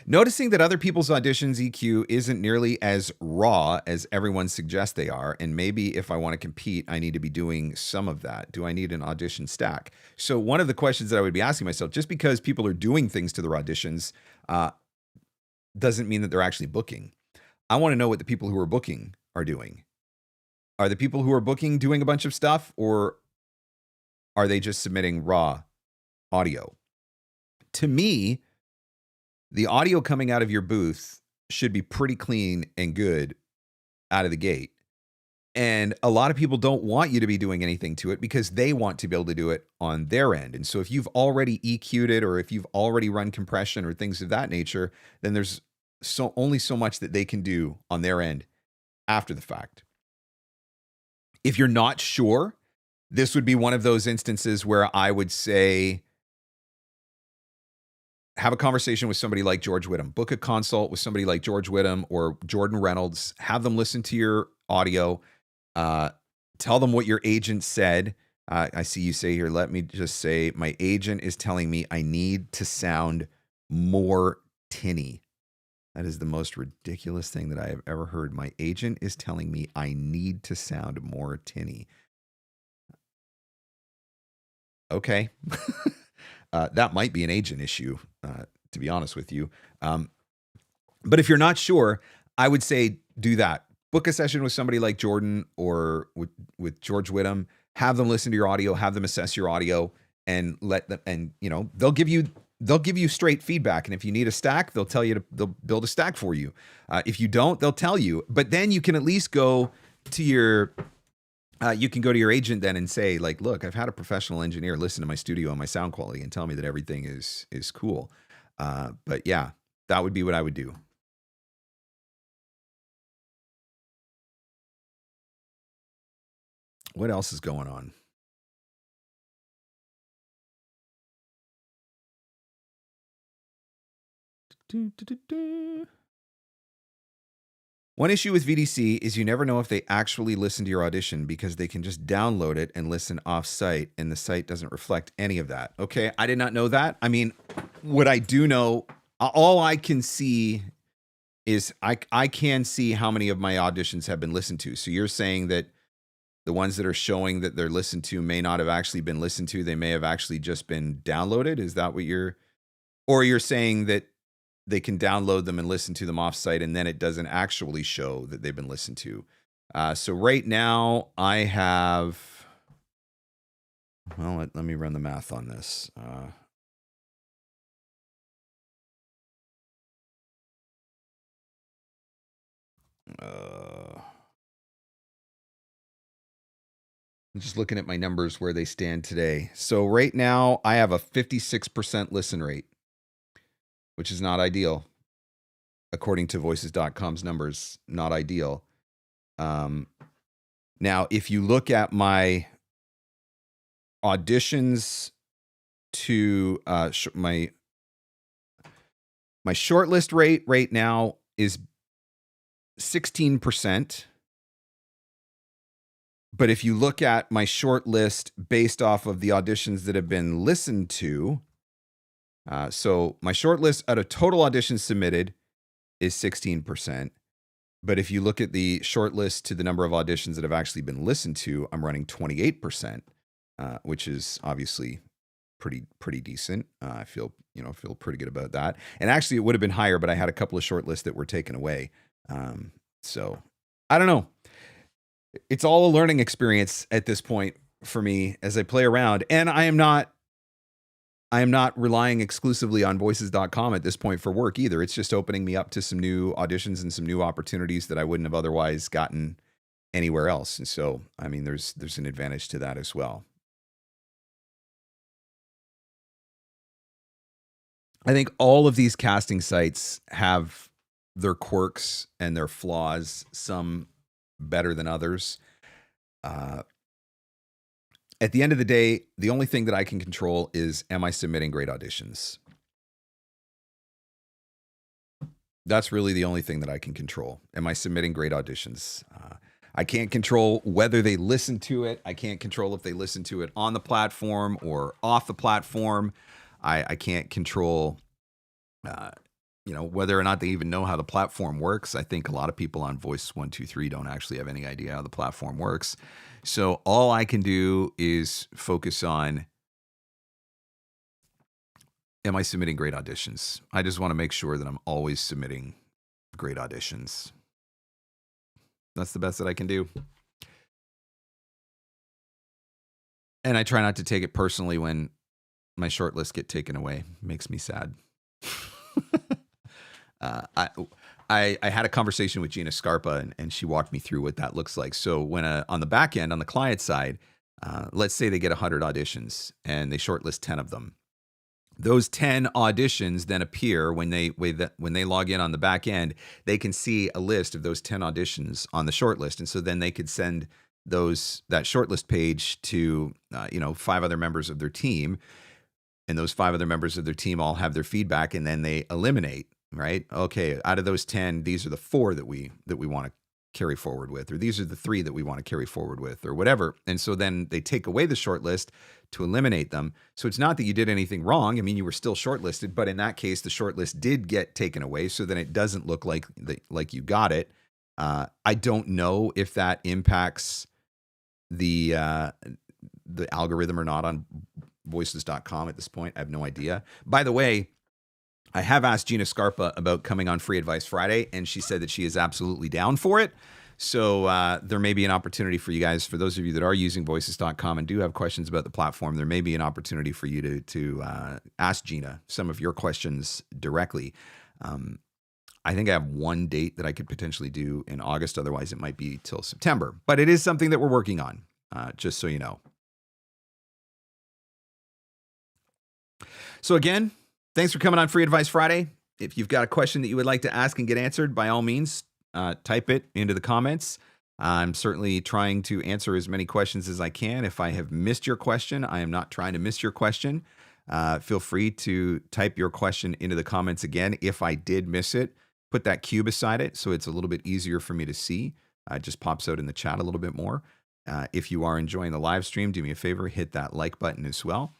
Noticing that other people's auditions EQ isn't nearly as raw as everyone suggests they are, and maybe if I want to compete, I need to be doing some of that. Do I need an audition stack? So one of the questions that I would be asking myself, just because people are doing things to their auditions doesn't mean that they're actually booking. I want to know what the people who are booking are doing. Are the people who are booking doing a bunch of stuff, or are they just submitting raw audio? To me, the audio coming out of your booth should be pretty clean and good out of the gate. And a lot of people don't want you to be doing anything to it because they want to be able to do it on their end. And so if you've already EQ'd it, or if you've already run compression or things of that nature, then there's only so much that they can do on their end after the fact. If you're not sure, this would be one of those instances where I would say, have a conversation with somebody like George Whittam. Book a consult with somebody like George Whittam or Jordan Reynolds. Have them listen to your audio. Tell them what your agent said. I see you say here, let me just say, my agent is telling me I need to sound more tinny. That is the most ridiculous thing that I have ever heard. My agent is telling me I need to sound more tinny. Okay. That might be an agent issue, to be honest with you. But if you're not sure, I would say do that. Book a session with somebody like Jordan or with George Whittam. Have them listen to your audio. Have them assess your audio, and let them. And they'll give you straight feedback. And if you need a stack, they'll tell you they'll build a stack for you. If you don't, they'll tell you. But then you can at least go to your. You can go to your agent then and say, like, look, I've had a professional engineer listen to my studio and my sound quality and tell me that everything is cool. But yeah, that would be what I would do. What else is going on? One issue with VDC is you never know if they actually listen to your audition because they can just download it and listen off-site, and the site doesn't reflect any of that. Okay, I did not know that. I mean, what I do know, all I can see is I can see how many of my auditions have been listened to. So you're saying that the ones that are showing that they're listened to may not have actually been listened to. They may have actually just been downloaded. Is that what or you're saying that they can download them and listen to them offsite, and then it doesn't actually show that they've been listened to. So right now I have, well, let me run the math on this. I'm just looking at my numbers where they stand today. So right now I have a 56% listen rate, which is not ideal. According to voices.com's numbers, not ideal. Now, if you look at my auditions to my shortlist rate right now is 16%. But if you look at my shortlist based off of the auditions that have been listened to, so my shortlist out of total auditions submitted is 16%. But if you look at the shortlist to the number of auditions that have actually been listened to, I'm running 28%, which is obviously pretty decent. I feel pretty good about that. And actually, it would have been higher, but I had a couple of shortlists that were taken away. So I don't know. It's all a learning experience at this point for me as I play around, and I am not relying exclusively on voices.com at this point for work either. It's just opening me up to some new auditions and some new opportunities that I wouldn't have otherwise gotten anywhere else. And so, I mean, there's an advantage to that as well. I think all of these casting sites have their quirks and their flaws, some better than others. At the end of the day, the only thing that I can control is, am I submitting great auditions? That's really the only thing that I can control. Am I submitting great auditions? I can't control whether they listen to it. I can't control if they listen to it on the platform or off the platform. I can't control, whether or not they even know how the platform works. I think a lot of people on Voice123 don't actually have any idea how the platform works. So all I can do is focus on, am I submitting great auditions? I just want to make sure that I'm always submitting great auditions. That's the best that I can do. And I try not to take it personally when my shortlists get taken away. It makes me sad. I had a conversation with Gina Scarpa, and she walked me through what that looks like. So when on the back end, on the client side, let's say they get 100 auditions and they shortlist 10 of them. Those 10 auditions then appear when they log in on the back end. They can see a list of those 10 auditions on the shortlist, and so then they could send that shortlist page to 5 other members of their team, and those 5 other members of their team all have their feedback, and then they eliminate. Right? Okay, out of those 10, these are the 4 that we want to carry forward with, or these are the 3 that we want to carry forward with, or whatever. And so then they take away the shortlist to eliminate them. So it's not that you did anything wrong. I mean, you were still shortlisted, but in that case, the shortlist did get taken away. So then it doesn't look like you got it. I don't know if that impacts the algorithm or not on voices.com at this point. I have no idea. By the way, I have asked Gina Scarpa about coming on Free Advice Friday, and she said that she is absolutely down for it. So there may be an opportunity for you guys, for those of you that are using voices.com and do have questions about the platform, there may be an opportunity for you to ask Gina some of your questions directly. I think I have one date that I could potentially do in August. Otherwise, it might be till September. But it is something that we're working on, just so you know. So again, thanks for coming on Free Advice Friday. If you've got a question that you would like to ask and get answered, by all means, type it into the comments. I'm certainly trying to answer as many questions as I can. If I have missed your question, I am not trying to miss your question. Feel free to type your question into the comments again. If I did miss it, put that Q beside it so it's a little bit easier for me to see. It just pops out in the chat a little bit more. If you are enjoying the live stream, do me a favor, hit that like button as well.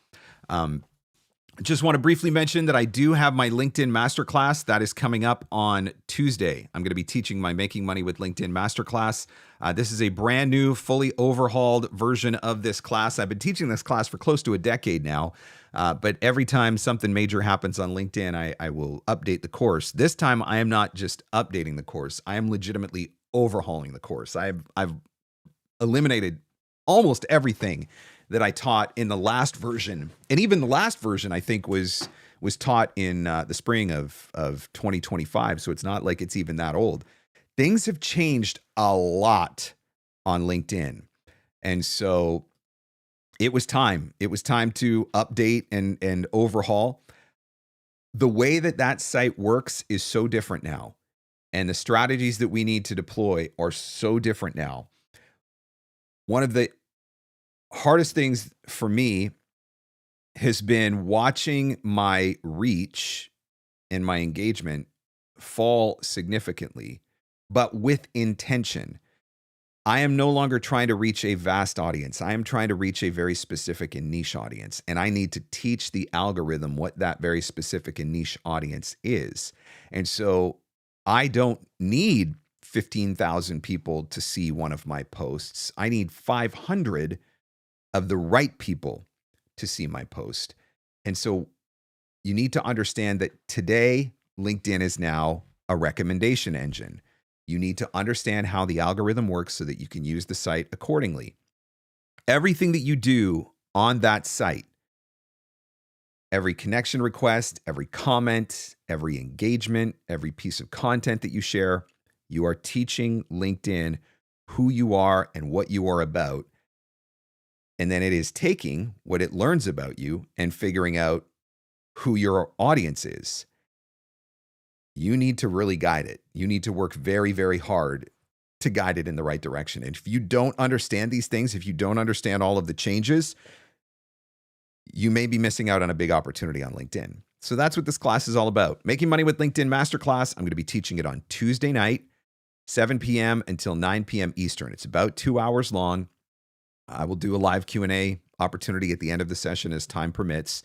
Just want to briefly mention that I do have my LinkedIn Masterclass that is coming up on Tuesday. I'm going to be teaching my Making Money with LinkedIn Masterclass. This is a brand new, fully overhauled version of this class. I've been teaching this class for close to a decade now, but every time something major happens on LinkedIn, I will update the course. This time, I am not just updating the course. I am legitimately overhauling the course. I've eliminated almost everything that I taught in the last version. And even the last version, I think, was taught in the spring of 2025. So it's not like it's even that old. Things have changed a lot on LinkedIn. And so it was time. It was time to update and overhaul. The way that site works is so different now. And the strategies that we need to deploy are so different now. One of the hardest things for me has been watching my reach and my engagement fall significantly, but with intention. I am no longer trying to reach a vast audience. I am trying to reach a very specific and niche audience, and I need to teach the algorithm what that very specific and niche audience is. And so I don't need 15,000 people to see one of my posts. I need 500 of the right people to see my post. And so you need to understand that today, LinkedIn is now a recommendation engine. You need to understand how the algorithm works so that you can use the site accordingly. Everything that you do on that site, every connection request, every comment, every engagement, every piece of content that you share, you are teaching LinkedIn who you are and what you are about. And then it is taking what it learns about you and figuring out who your audience is. You need to really guide it. You need to work very, very hard to guide it in the right direction. And if you don't understand these things, if you don't understand all of the changes, you may be missing out on a big opportunity on LinkedIn. So that's what this class is all about. Making Money with LinkedIn Masterclass. I'm going to be teaching it on Tuesday night, 7 p.m. until 9 p.m. Eastern. It's about 2 hours long. I will do a live Q&A opportunity at the end of the session as time permits.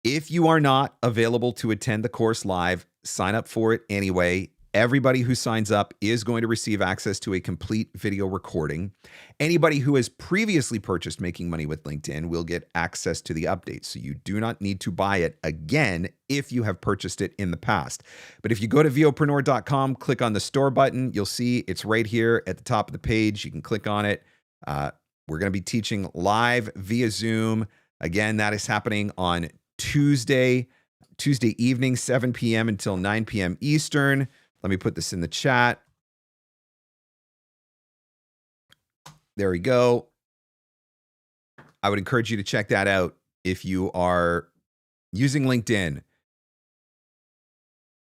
If you are not available to attend the course live, sign up for it anyway. Everybody who signs up is going to receive access to a complete video recording. Anybody who has previously purchased Making Money with LinkedIn will get access to the updates. So you do not need to buy it again if you have purchased it in the past. But if you go to VOpreneur.com, click on the store button, you'll see it's right here at the top of the page. You can click on it. We're going to be teaching live via Zoom. Again, that is happening on Tuesday evening, 7 p.m. until 9 p.m. Eastern. Let me put this in the chat. There we go. I would encourage you to check that out if you are using LinkedIn.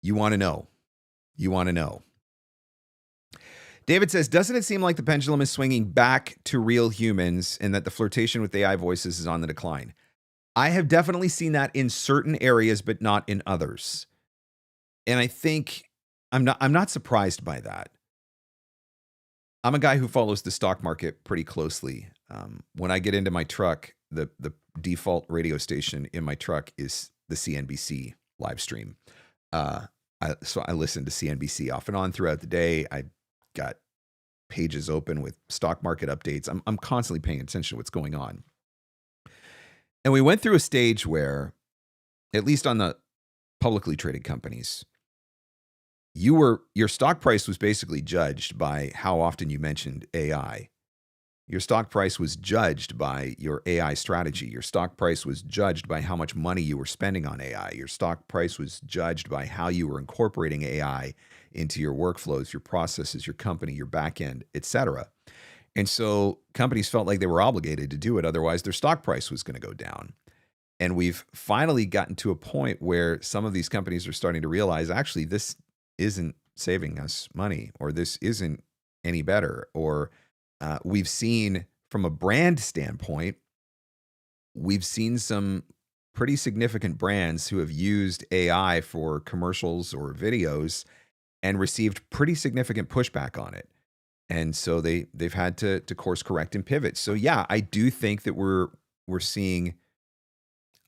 You want to know. You want to know. David says, doesn't it seem like the pendulum is swinging back to real humans and that the flirtation with AI voices is on the decline? I have definitely seen that in certain areas, but not in others. And I think I'm not surprised by that. I'm a guy who follows the stock market pretty closely. When I get into my truck, the default radio station in my truck is the CNBC live stream. So I listen to CNBC off and on throughout the day. I got pages open with stock market updates. I'm constantly paying attention to what's going on. And we went through a stage where, at least on the publicly traded companies, your stock price was basically judged by how often you mentioned AI. Your stock price was judged by your AI strategy. Your stock price was judged by how much money you were spending on AI. Your stock price was judged by how you were incorporating AI into your workflows, your processes, your company, your back end, et cetera. And so companies felt like they were obligated to do it. Otherwise, their stock price was going to go down. And we've finally gotten to a point where some of these companies are starting to realize, actually, this isn't saving us money, or this isn't any better. Or we've seen, from a brand standpoint, we've seen some pretty significant brands who have used AI for commercials or videos and received pretty significant pushback on it. And so they've had to course correct and pivot. So yeah, I do think that we're seeing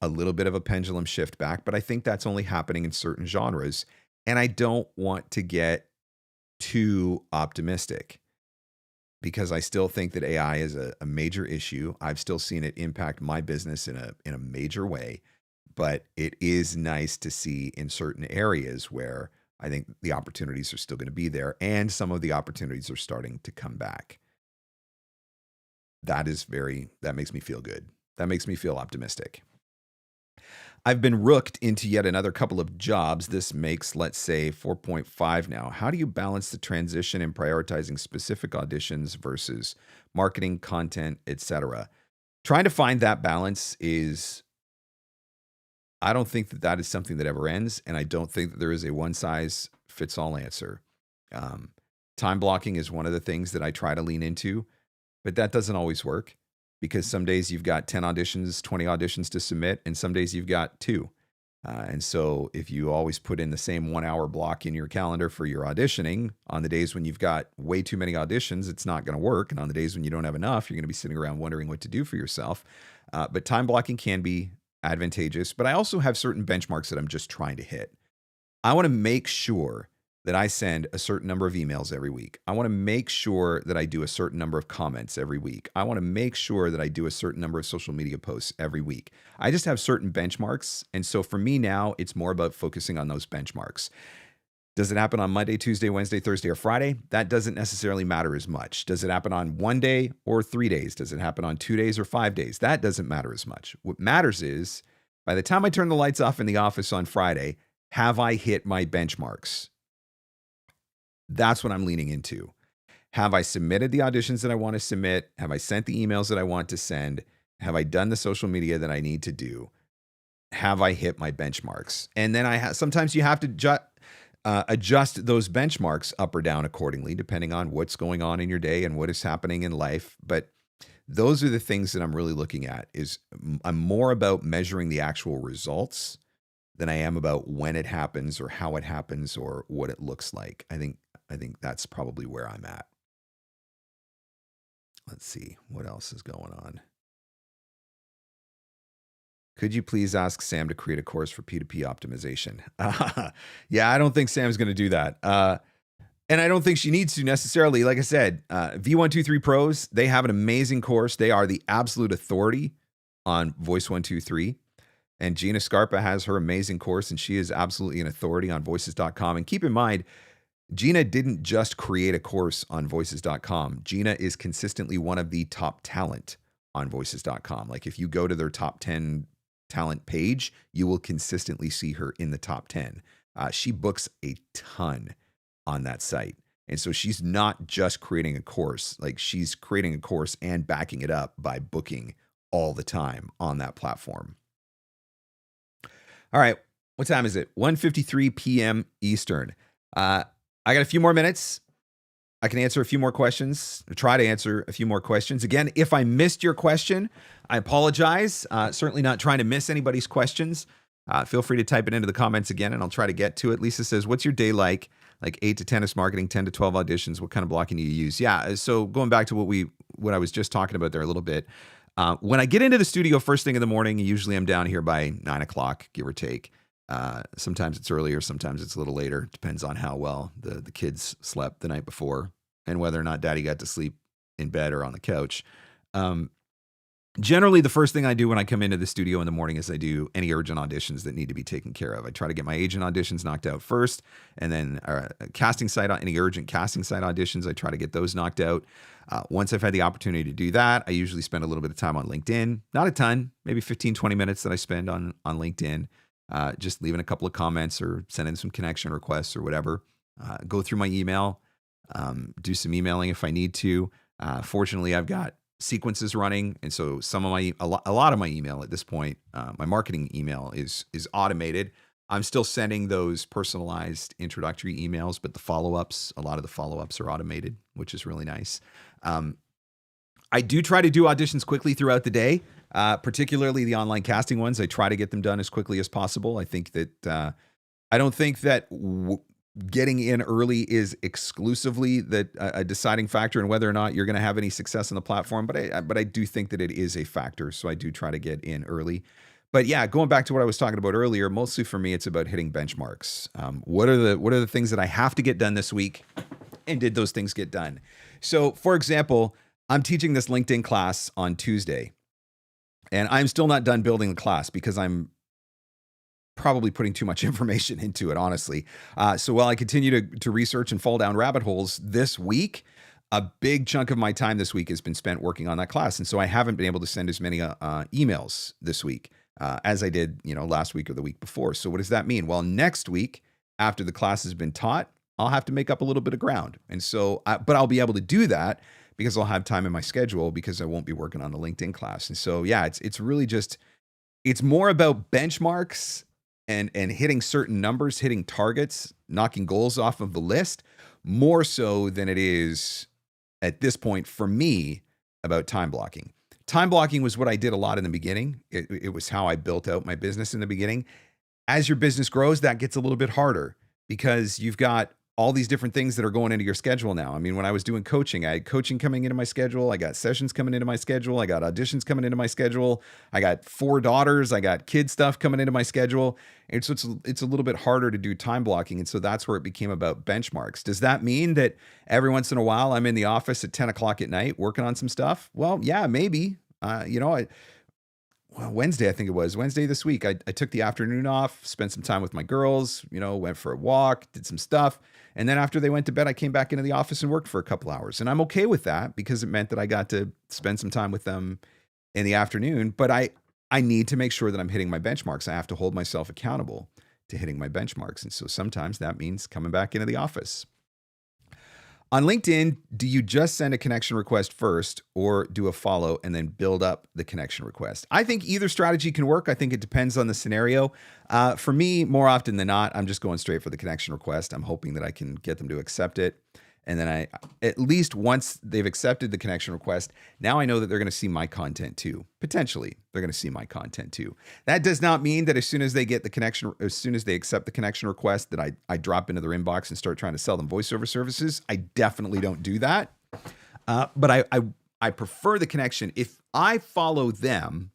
a little bit of a pendulum shift back, but I think that's only happening in certain genres. And I don't want to get too optimistic because I still think that AI is a major issue. I've still seen it impact my business in a major way, but it is nice to see in certain areas where I think the opportunities are still going to be there, and some of the opportunities are starting to come back. That makes me feel good. That makes me feel optimistic. I've been rooked into yet another couple of jobs. This makes, let's say, 4.5 now. How do you balance the transition in prioritizing specific auditions versus marketing, content, etc.? Trying to find that balance I don't think that is something that ever ends, and I don't think that there is a one-size-fits-all answer. Time blocking is one of the things that I try to lean into, but that doesn't always work because some days you've got 10 auditions, 20 auditions to submit, and some days you've got 2. And so if you always put in the same 1-hour block in your calendar for your auditioning, on the days when you've got way too many auditions, it's not going to work. And on the days when you don't have enough, you're going to be sitting around wondering what to do for yourself. But time blocking can be advantageous, but I also have certain benchmarks that I'm just trying to hit. I want to make sure that I send a certain number of emails every week. I want to make sure that I do a certain number of comments every week. I want to make sure that I do a certain number of social media posts every week. I just have certain benchmarks. And so for me now, it's more about focusing on those benchmarks. Does it happen on Monday, Tuesday, Wednesday, Thursday, or Friday? That doesn't necessarily matter as much. Does it happen on 1 day or 3 days? Does it happen on 2 days or 5 days? That doesn't matter as much. What matters is, by the time I turn the lights off in the office on Friday, have I hit my benchmarks? That's what I'm leaning into. Have I submitted the auditions that I want to submit? Have I sent the emails that I want to send? Have I done the social media that I need to do? Have I hit my benchmarks? And then sometimes you have to adjust those benchmarks up or down accordingly, depending on what's going on in your day and what is happening in life. But those are the things that I'm really looking at. I'm more about measuring the actual results than I am about when it happens or how it happens or what it looks like. I think that's probably where I'm at. Let's see what else is going on. Could you please ask Sam to create a course for P2P optimization? Yeah, I don't think Sam's going to do that. And I don't think she needs to necessarily. Like I said, V123 Pros, they have an amazing course. They are the absolute authority on Voice123. And Gina Scarpa has her amazing course, and she is absolutely an authority on voices.com. And keep in mind, Gina didn't just create a course on voices.com. Gina is consistently one of the top talent on voices.com. Like if you go to their top 10 talent page, you will consistently see her in the top 10. She books a ton on that site. And so she's not just creating a course, like she's creating a course and backing it up by booking all the time on that platform. All right, what time is it? 1:53 p.m. Eastern. I got a few more minutes. I can answer a few more questions, or try to answer a few more questions. Again, if I missed your question, I apologize. Certainly not trying to miss anybody's questions. Feel free to type it into the comments again, and I'll try to get to it. Lisa says, what's your day like? Like 8 to 10 is marketing, 10 to 12 auditions. What kind of blocking do you use? Yeah, so going back to what I was just talking about there a little bit. When I get into the studio first thing in the morning, usually I'm down here by 9 o'clock, give or take. Sometimes it's earlier, sometimes it's a little later. Depends on how well the kids slept the night before and whether or not daddy got to sleep in bed or on the couch. Generally, the first thing I do when I come into the studio in the morning is I do any urgent auditions that need to be taken care of. I try to get my agent auditions knocked out first, and then any urgent casting site auditions, I try to get those knocked out. Once I've had the opportunity to do that, I usually spend a little bit of time on LinkedIn. Not a ton, maybe 15, 20 minutes that I spend on LinkedIn, just leaving a couple of comments or sending some connection requests or whatever. Go through my email, do some emailing if I need to. Fortunately, I've got sequences running, and so a lot of my email at this point, my marketing email is automated. I'm still sending those personalized introductory emails, but a lot of the follow-ups are automated, which is really nice. I do try to do auditions quickly throughout the day, particularly the online casting ones. I try to get them done as quickly as possible. I think that I don't think that getting in early is exclusively a deciding factor in whether or not you're going to have any success on the platform. But I do think that it is a factor. So I do try to get in early. But yeah, going back to what I was talking about earlier, mostly for me, it's about hitting benchmarks. What are the things that I have to get done this week? And did those things get done? So for example, I'm teaching this LinkedIn class on Tuesday. And I'm still not done building the class because I'm probably putting too much information into it, honestly. So while I continue to research and fall down rabbit holes this week, a big chunk of my time this week has been spent working on that class. And so I haven't been able to send as many emails this week as I did, last week or the week before. So what does that mean? Well, next week, after the class has been taught, I'll have to make up a little bit of ground. And so, but I'll be able to do that because I'll have time in my schedule because I won't be working on the LinkedIn class. And so, yeah, it's really just, it's more about benchmarks and hitting certain numbers, hitting targets, knocking goals off of the list, more so than it is at this point for me about time blocking. Time blocking was what I did a lot in the beginning. It was how I built out my business in the beginning. As your business grows, that gets a little bit harder because you've got all these different things that are going into your schedule now. I mean, when I was doing coaching, I had coaching coming into my schedule. I got sessions coming into my schedule. I got auditions coming into my schedule. I got 4 daughters. I got kid stuff coming into my schedule. And so it's a little bit harder to do time blocking. And so that's where it became about benchmarks. Does that mean that every once in a while I'm in the office at 10 o'clock at night working on some stuff? Well, yeah, maybe. Wednesday, I think it was Wednesday this week. I took the afternoon off, spent some time with my girls, went for a walk, did some stuff. And then after they went to bed, I came back into the office and worked for a couple hours. And I'm okay with that because it meant that I got to spend some time with them in the afternoon. But I need to make sure that I'm hitting my benchmarks. I have to hold myself accountable to hitting my benchmarks. And so sometimes that means coming back into the office. On LinkedIn, do you just send a connection request first or do a follow and then build up the connection request? I think either strategy can work. I think it depends on the scenario. For me, more often than not, I'm just going straight for the connection request. I'm hoping that I can get them to accept it. And then at least once they've accepted the connection request, now I know that they're going to see my content too. Potentially, they're going to see my content too. That does not mean that as soon as they get the connection, as soon as they accept the connection request, that I drop into their inbox and start trying to sell them voiceover services. I definitely don't do that. But I prefer the connection. If I follow them,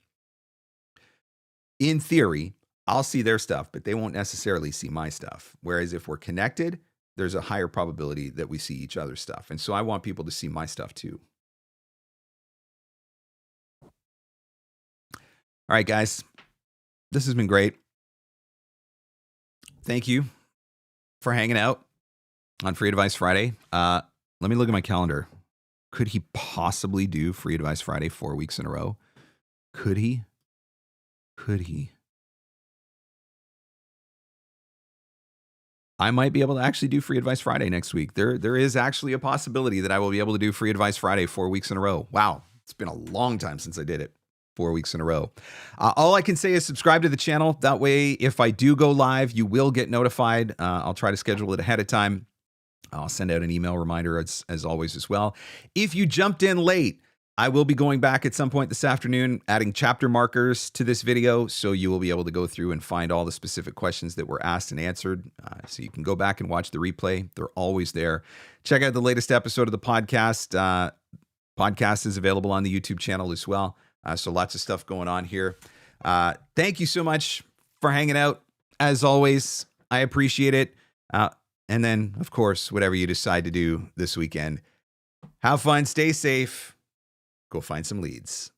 in theory, I'll see their stuff, but they won't necessarily see my stuff. Whereas if we're connected, there's a higher probability that we see each other's stuff. And so I want people to see my stuff too. All right, guys, this has been great. Thank you for hanging out on Free Advice Friday. Let me look at my calendar. Could he possibly do Free Advice Friday 4 weeks in a row? Could he? I might be able to actually do Free Advice Friday next week. There is actually a possibility that I will be able to do Free Advice Friday 4 weeks in a row. Wow, it's been a long time since I did it. 4 weeks in a row. All I can say is subscribe to the channel. That way, if I do go live, you will get notified. I'll try to schedule it ahead of time. I'll send out an email reminder as always as well. If you jumped in late, I will be going back at some point this afternoon, adding chapter markers to this video, so you will be able to go through and find all the specific questions that were asked and answered. So you can go back and watch the replay. They're always there. Check out the latest episode of the podcast. Podcast is available on the YouTube channel as well. So lots of stuff going on here. Thank you so much for hanging out. As always, I appreciate it. And then, of course, whatever you decide to do this weekend, have fun, stay safe. Go find some leads.